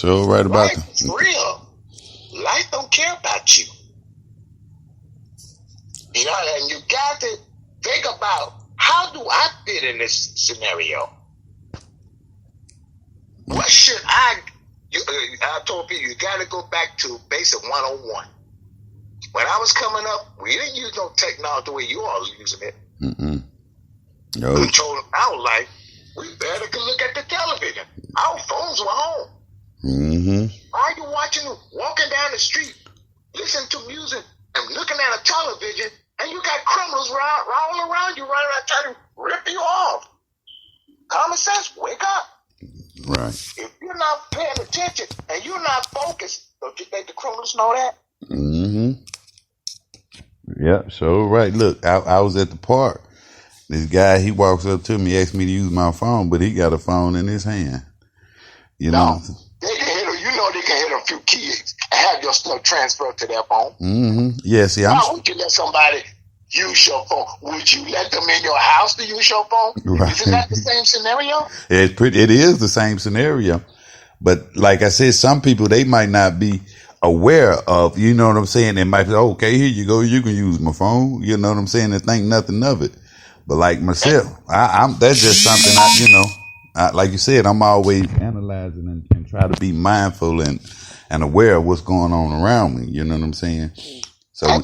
So right about Life is real. Life don't care about you. You know, and you got to think about, how do I fit in this scenario? What should I told people, you got to go back to basic 101. When I was coming up, we didn't use no technology the way you all are using it. No. Controlling our life, we better look at the television. Our phones were home. Why are you walking down the street, listening to music and looking at a television, and you got criminals all around you, running around trying to rip you off? Common sense, wake up. Right. If you're not paying attention and you're not focused, don't you think the criminals know that? Yeah, so right. Look, I was at the park. This guy, he walks up to me, asked me to use my phone, but he got a phone in his hand. You know? They can hit they can hit a few keys and have your stuff transferred to their phone. Yeah, see, why would you let somebody use your phone? Would you let them in your house to use your phone? Right. Isn't that the same scenario? It is the same scenario. But like I said, some people, they might not be aware of, you know what I'm saying? They might say, okay, here you go, you can use my phone. You know what I'm saying? And think nothing of it. But like myself, that's just something like you said, I'm always analyzing and try to be mindful and aware of what's going on around me. You know what I'm saying? So, and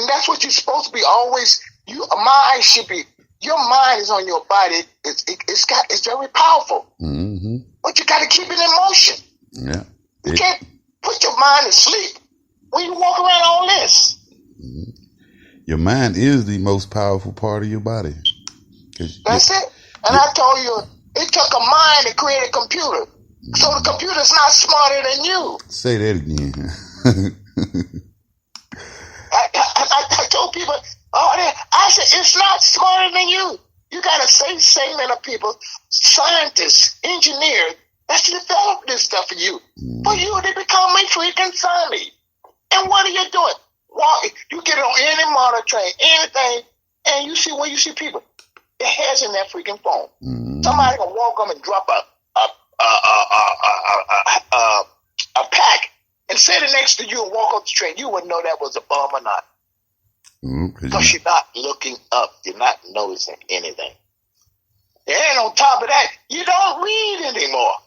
that's what you're supposed to be always. Your mind is on your body. It's very powerful. But you got to keep it in motion. Yeah. You can't put your mind to sleep when you walk around all this. Your mind is the most powerful part of your body. That's it. And I told you, it took a mind to create a computer. So the computer's not smarter than you. Say that again. I told people, I said, it's not smarter than you. You got a segment of people, scientists, engineers, that's developed this stuff for you. For you to become a freaking zombie. And what are you doing? You get on any motor train, anything, and you see people, their heads in that freaking phone. Somebody can walk up and drop a pack and sit it next to you and walk up the train. You wouldn't know that was a bomb or not. Because you're not looking up. You're not noticing anything. And on top of that, you don't read anymore.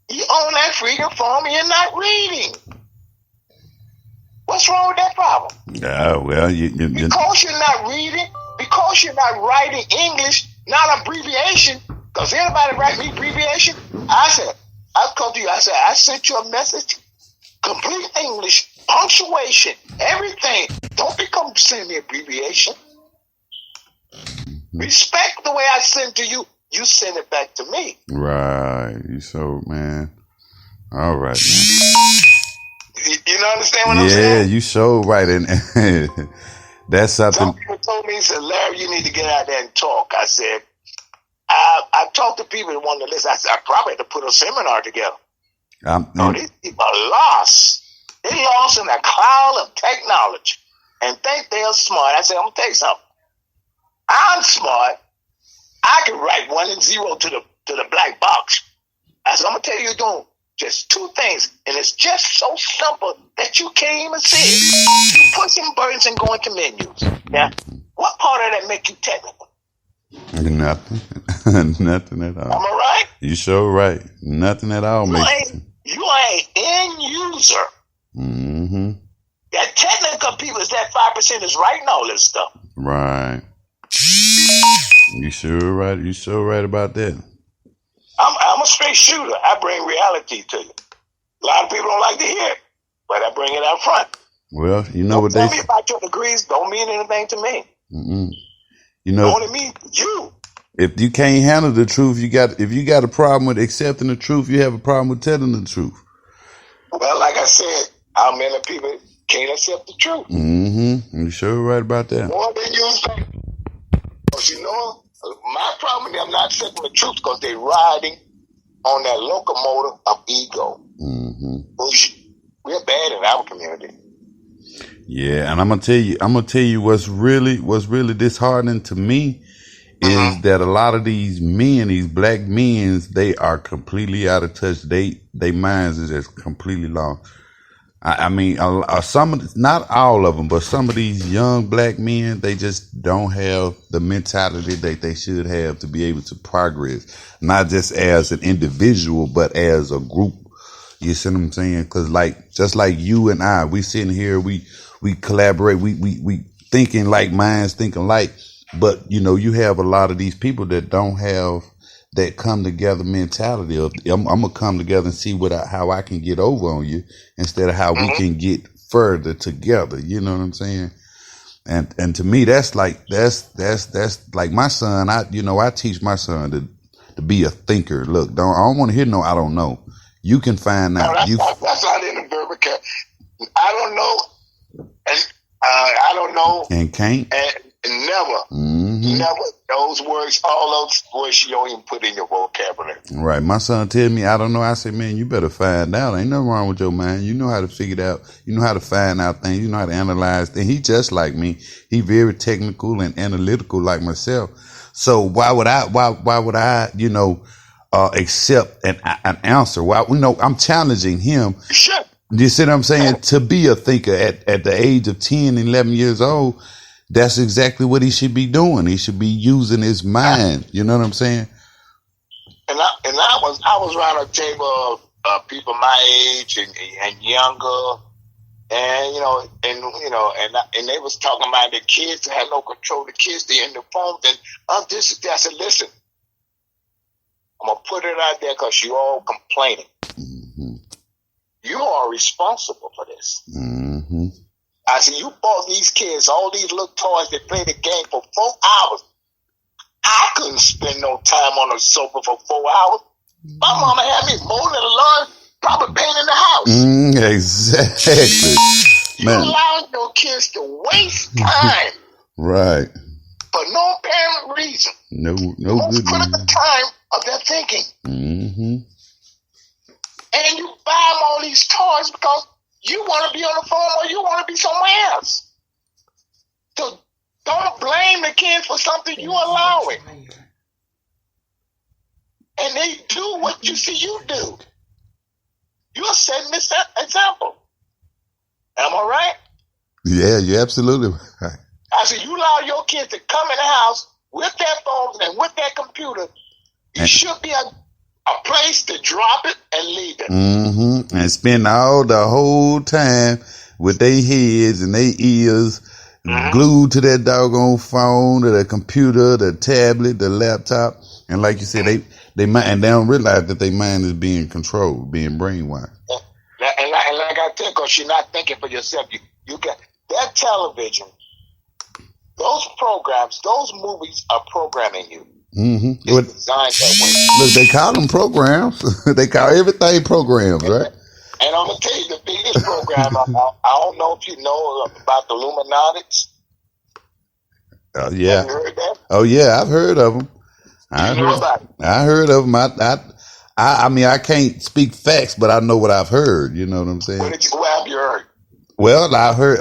You own that freaking phone and you're not reading. What's wrong with that problem? Well, because you're not reading, because you're not writing English, not abbreviation, because anybody write me abbreviation, I come to you, I sent you a message, complete English, punctuation, everything. Don't become send me abbreviation. Respect the way I send to you, you send it back to me. Right. Man. All right, man. You don't understand what I'm saying? Yeah, you so right. And that's something. Some people told me, said, Larry, you need to get out there and talk. I said, I talked to people that wanted to listen. I said, I probably had to put a seminar together. These people are lost. They're lost in a cloud of technology and think they're smart. I said, I'm going to tell you something. I'm smart. I can write 1 and 0 to the black box. I said, I'm going to tell you, you're doing just 2 things, and it's just so simple that you can't even see it. You pushing buttons and going to menus. Now, what part of that make you technical? Nothing. Nothing at all. Am I right? You so right. Nothing at all. You ain't end user. That technical people is that 5% is writing all this stuff. Right. You sure right. You so right about that. I'm a straight shooter. I bring reality to you. A lot of people don't like to hear it, but I bring it out front. Well, you know what tell me about your degrees don't mean anything to me. You know, it only means you. If you can't handle the truth, if you got a problem with accepting the truth, you have a problem with telling the truth. Well, like I said, how many people can't accept the truth? You sure right about that. More than you think. Because you know, my problem is I'm not accepting the truth because they're riding on that locomotive of ego. We're bad in our community. Yeah, and I'm gonna tell you what's really disheartening to me is that a lot of these men, these black men, they are completely out of touch. They minds is just completely lost. I mean, not all of them, but some of these young black men, they just don't have the mentality that they should have to be able to progress, not just as an individual, but as a group. You see what I'm saying? Because just like you and I, we sitting here, we collaborate, we thinking like minds, thinking like, but you have a lot of these people that don't have that come together mentality of I'm gonna come together and see how I can get over on you instead of how we can get further together. You know what I'm saying? And to me, that's like my son. I teach my son to be a thinker. Look, I don't want to hear no I don't know. You can find out. That's not in the verb. I don't know, and I don't know, and can't, and never, never. Those words, all those words, you don't even put in your vocabulary. Right. My son tell me, I don't know. I say, man, you better find out. Ain't nothing wrong with your mind. You know how to figure it out. You know how to find out things. You know how to analyze things. He just like me. He very technical and analytical like myself. So why would I, accept an answer? Why, I'm challenging him. Sure. You see what I'm saying? To be a thinker at the age of 10, 11 years old, that's exactly what he should be doing. He should be using his mind. You know what I'm saying? And I was around a table of people my age and younger, and and they was talking about the kids that had no control. The kids, they in the phones, and I said, listen, I'm gonna put it out there because you all complaining. Mm-hmm. You are responsible for this. Mm-hmm. I said, you bought these kids all these little toys that play the game for 4 hours. I couldn't spend no time on the sofa for 4 hours. My mama had me mowing the lawn, probably painting the house. Exactly. You allowing your kids to waste time. Right. For no apparent reason. No Most good critical reason. time of their thinking. Mm-hmm. And you buy them all these toys because you want to be on the phone or you want to be somewhere else. So don't blame the kids for something you allow it. And they do what you see you do. You're setting this example. Am I right? Yeah, you're absolutely right. I said, you allow your kids to come in the house with their phones and with their computer. You should be a place to drop it and leave it. Mm-hmm. And spend the whole time with their heads and their ears glued to that doggone phone, to the computer, the tablet, the laptop. And like you said, they don't realize that their mind is being controlled, being brainwashed. And like I said, because you're not thinking for yourself. You got that television, those programs, those movies are programming you. Mm-hmm. It's designed that way. Look, they call them programs. They call everything programs, right? And I'm gonna tell you the biggest program. I don't know if you know about the Illuminatics. Yeah. Have you heard that? Oh yeah, I've heard of them. I heard of them. I mean, I can't speak facts, but I know what I've heard. You know what I'm saying? What have you heard? Well, I heard,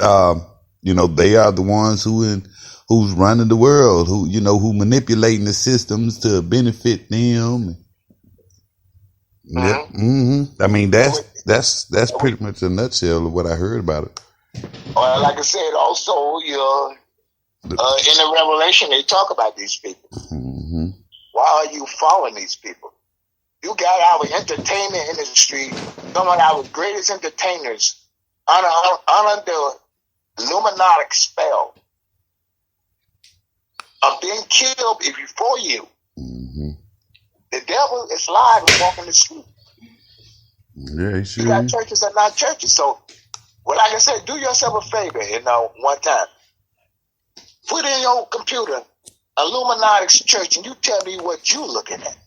they are the ones who's running the world, who manipulating the systems to benefit them. Yeah. Mm-hmm. I mean, that's pretty much a nutshell of what I heard about it. Well, like I said, also, in the Revelation, they talk about these people. Mm-hmm. Why are you following these people? You got our entertainment industry, some of our greatest entertainers, under the Illuminati spell of being killed before you. Mm-hmm. The devil is alive and walking the street. Yeah, he sure. You got churches that are not churches. So, like I said, do yourself a favor, one time. Put in your computer Illuminati's church and you tell me what you're looking at.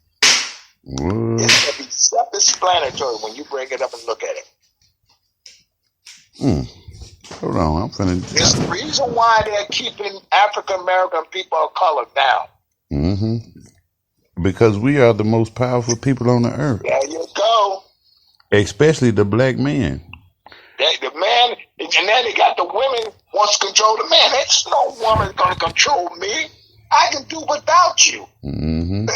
It's going to be self-explanatory when you break it up and look at it. Hold on, I'm finna. It's the reason why they're keeping African American people of color down. Mm-hmm. Because we are the most powerful people on the earth. There you go. Especially the black man. The man, and then they got the women wants to control the man. There's no woman going to control me. I can do without you. Mm-hmm.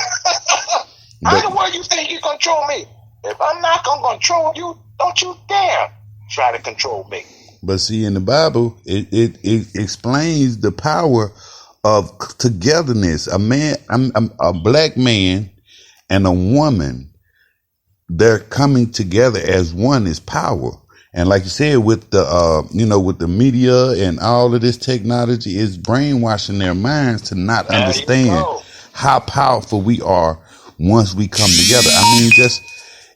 How the world you think you control me? If I'm not going to control you, don't you dare try to control me. But see, in the Bible, it explains the power of togetherness. A black man and a woman, they're coming together as one is power. And like you said, with the with the media and all of this technology, it's brainwashing their minds to not understand how powerful we are once we come together.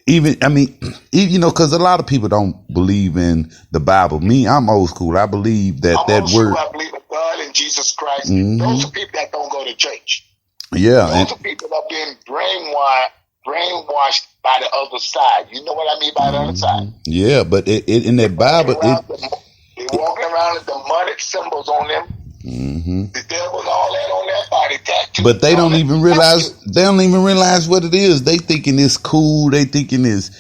Because a lot of people don't believe in the Bible. Me, I'm old school. I believe that word. I believe in God and Jesus Christ. Mm-hmm. Those are people that don't go to church. Yeah. Those are people that are being brainwashed by the other side. You know what I mean by the other side? Yeah, but in that Bible, they're walking around with demonic symbols on them. Mm-hmm. The devil and all that on their body tattoo. But they don't even realize. They don't even realize what it is. They thinking it's cool. They thinking it's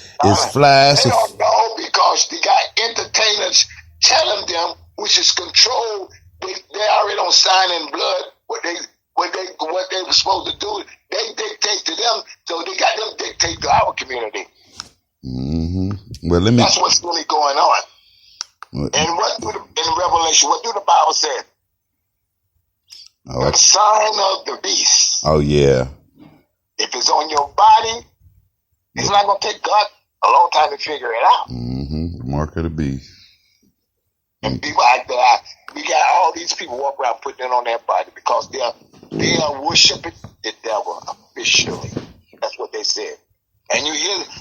fly. They don't know because they got entertainers telling them, which is control. They already don't sign in blood what they were supposed to do. They dictate to them, so they got them dictate to our community. Mm-hmm. Well, that's what's really going on. And in Revelation, what do the Bible say? The sign of the beast. Oh yeah. If it's on your body, it's not going to take God a long time to figure it out. Mm-hmm. Mark of the beast. And people like that, we got all these people walk around putting it on their body because they are worshiping the devil officially. That's what they said. And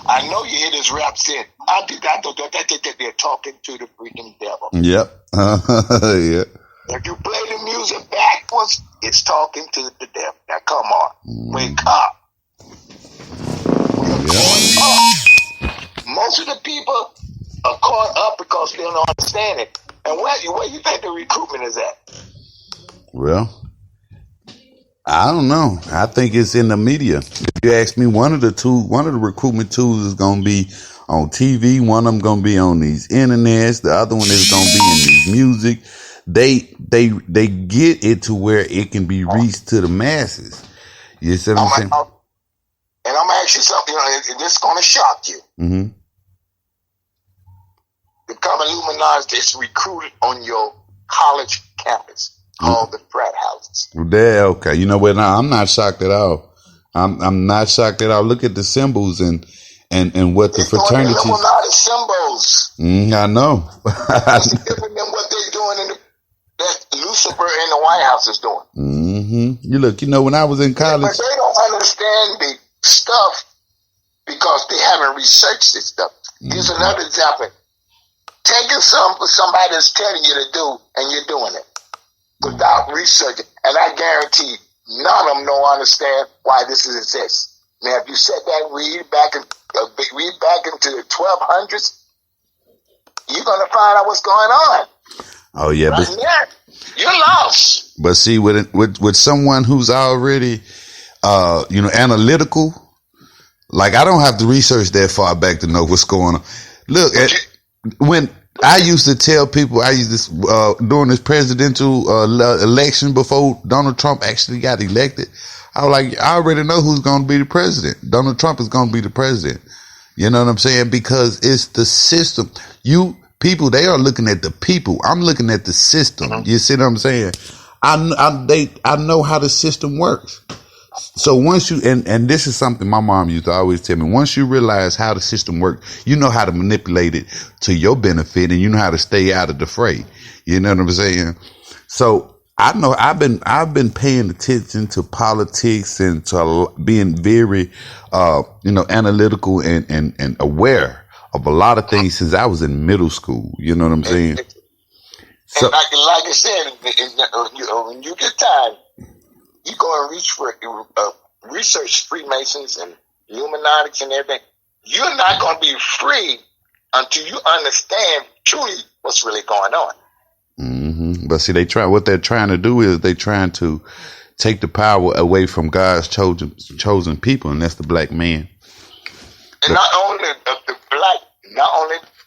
I know you hear this rap saying, they're talking to the freaking devil. Yep. Yeah. If you play the music backwards, it's talking to the devil. Now come on, wake up. Most of the people are caught up because they don't understand it. And where you think the recruitment is at? Well, I don't know. I think it's in the media. If you ask me, one of the recruitment tools is going to be on TV. One of them going to be on these internets. The other one is going to be in these music. They get it to where it can be reached to the masses. You see what I'm saying? And I'm going to ask you something. This is going to shock you. Mm-hmm. The common Illuminati is recruited on your college campus called the frat houses. There, okay. You know what? Now, I'm not shocked at all. I'm not shocked at all. Look at the symbols and what the fraternities. They're doing Illuminati symbols. I know. It's different than what they're doing that Lucifer in the White House is doing. Mm-hmm. When I was in college, but they don't understand the stuff because they haven't researched this stuff. Mm-hmm. Here's another example. Taking somebody that's telling you to do, and you're doing it without researching. And I guarantee none of them don't understand why this exists. Now, if you said that, read back into the 1200s, you're going to find out what's going on. Oh yeah, right but you're lost. But see, with someone who's already, analytical, like I don't have to research that far back to know what's going on. Look, when I used to tell people, during this presidential election before Donald Trump actually got elected, I was like, I already know who's going to be the president. Donald Trump is going to be the president. You know what I'm saying? Because it's the system. People, they are looking at the people. I'm looking at the system. Mm-hmm. You see what I'm saying? I know how the system works. So once and this is something my mom used to always tell me, once you realize how the system works, you know how to manipulate it to your benefit and you know how to stay out of the fray. You know what I'm saying? So I know I've been paying attention to politics and to being very, analytical and aware of a lot of things since I was in middle school. You know what I'm saying? So, and like I said, when you get time, you go and research Freemasons and Illuminati and everything. You're not going to be free until you understand truly what's really going on. Mm-hmm. But see, what they're trying to do is they're trying to take the power away from God's chosen people, and that's the black man. And not only the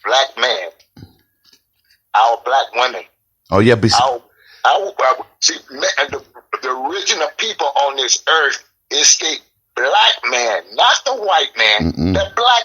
black man, our black women. Oh yeah, but see, the original people on this earth is the black man, not the white man. The black